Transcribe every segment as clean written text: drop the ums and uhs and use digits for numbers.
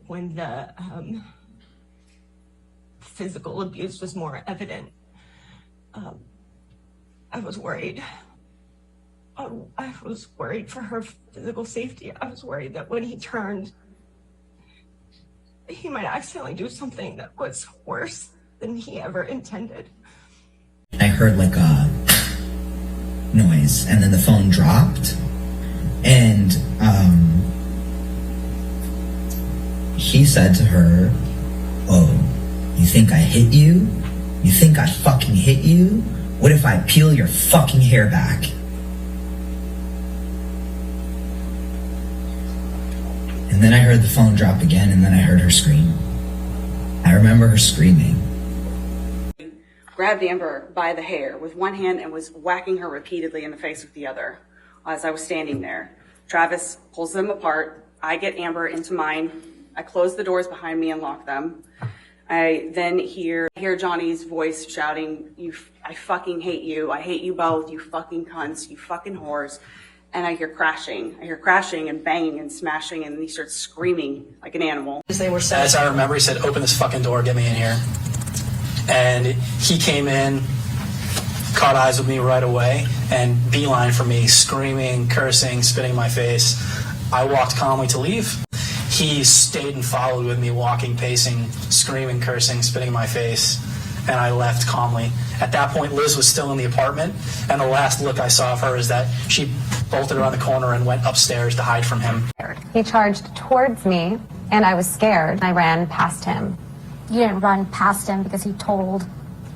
when the physical abuse was more evident, I was worried. I was worried for her physical safety. I was worried that when he turned, he might accidentally do something that was worse than he ever intended. I heard like a noise, and then the phone dropped, and he said to her, "Oh, you think I hit you? You think I fucking hit you? What if I peel your fucking hair back?" And then I heard the phone drop again, and then I heard her scream. I remember her screaming. Grabbed Amber by the hair with one hand and was whacking her repeatedly in the face with the other as I was standing there. Travis pulls them apart. I get Amber into mine. I close the doors behind me and lock them. I then hear Johnny's voice shouting, I fucking hate you. I hate you both. You fucking cunts. You fucking whores. And I hear crashing. I hear crashing and banging and smashing, and he starts screaming like an animal. As I remember, he said, "Open this fucking door, get me in here." And he came in, caught eyes with me right away, and beeline for me, screaming, cursing, spitting in my face. I walked calmly to leave. He stayed and followed with me, walking, pacing, screaming, cursing, spitting in my face, and I left calmly. At that point, Liz was still in the apartment, and the last look I saw of her is that she bolted around the corner and went upstairs to hide from him. He charged towards me, and I was scared. I ran past him. You didn't run past him because he told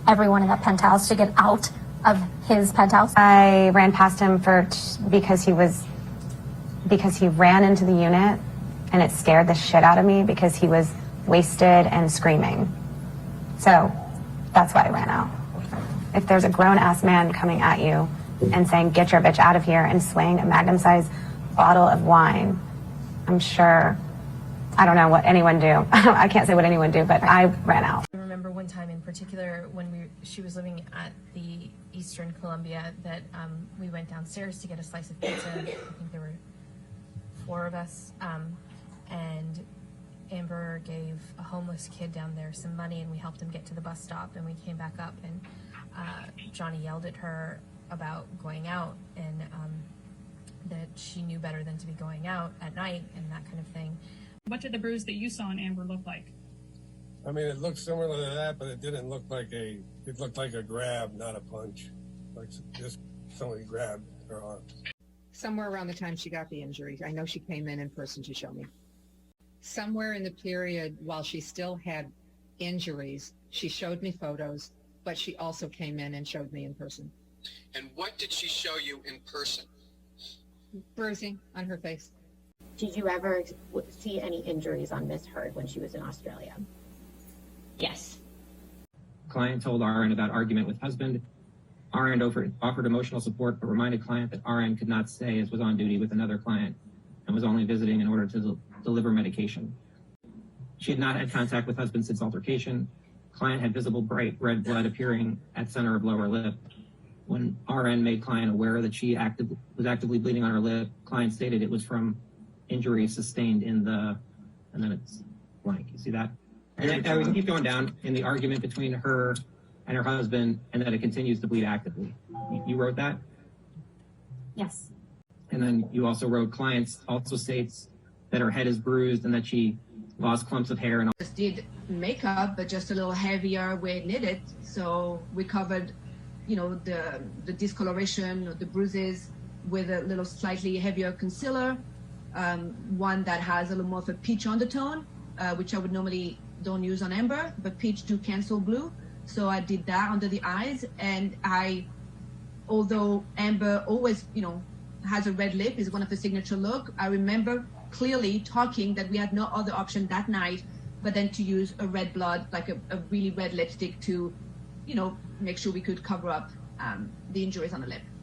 everyone in that penthouse to get out of his penthouse? I ran past him because he ran into the unit, and it scared the shit out of me because he was wasted and screaming. So that's why I ran out. If there's a grown-ass man coming at you and saying, "Get your bitch out of here," and swaying a Magnum-sized bottle of wine, I'm sure, I don't know what anyone do. I can't say what anyone do, but I ran out. I remember one time in particular when she was living at the Eastern Columbia that we went downstairs to get a slice of pizza. I think there were 4 of us, and Amber gave a homeless kid down there some money, and we helped him get to the bus stop, and we came back up, and Johnny yelled at her about going out, and that she knew better than to be going out at night and that kind of thing. What did the bruise that you saw on Amber look like? I mean, it looked similar to that, but it didn't look like it looked like a grab, not a punch. Like just somebody grabbed her arm. Somewhere around the time she got the injury, I know she came in person to show me. Somewhere in the period while she still had injuries, she showed me photos, but she also came in and showed me in person. And what did she show you in person? Bruising on her face. Did you ever see any injuries on Miss Heard when she was in Australia? Yes. Client told RN about argument with husband. RN offered emotional support, but reminded client that RN could not stay as was on duty with another client and was only visiting in order to deliver medication. She had not had contact with husband since altercation. Client had visible bright red blood appearing at center of lower lip. When RN made client aware that she was actively bleeding on her lip, client stated it was from injuries sustained in the, and then it's blank, you see that? And then we can keep going down in the argument between her and her husband, and that it continues to bleed actively. You wrote that? Yes. And then you also wrote clients also states that her head is bruised and that she lost clumps of hair. And just did makeup, but just a little heavier where it needed. So we covered, the discoloration, the bruises with a little slightly heavier concealer, one that has a little more of a peach undertone, which I would normally don't use on Amber, but peach do cancel blue. So I did that under the eyes, and although Amber always, has a red lip, is one of the signature look, I remember clearly talking that we had no other option that night, but then to use a red blood, like a really red lipstick to, make sure we could cover up the injuries on the lip.